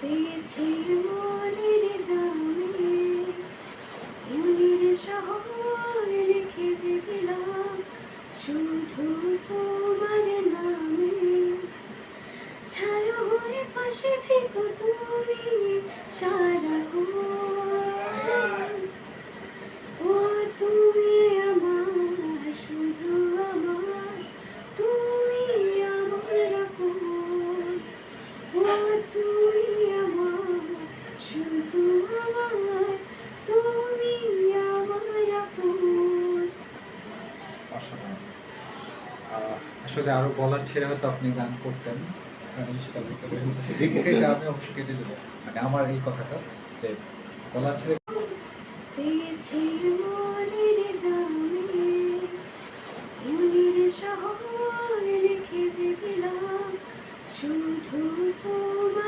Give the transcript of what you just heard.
পেয়েছি মনের দামে, মনের শহর লিখে যে দিলাম শুধু তোমার নামে। ছায়া হয়ে পাশে থেকো তুমি সারাক্ষণ। ও তুমি আমার, শুধু আমার, তুমি আমার আপন। ও তুমি আমার, শুধু আমার, তুমি আমার আপন। অসাধারণ। আসলে আরো বলার ছেড়ে হয়তো আপনি গান করতেন, আমি সেটা বুঝতে পেরেছি। এটা আমি অবশ্য কেটে দেবো, মানে আমার এই কথাটা যে গলা ছেড়ে পেয়েছি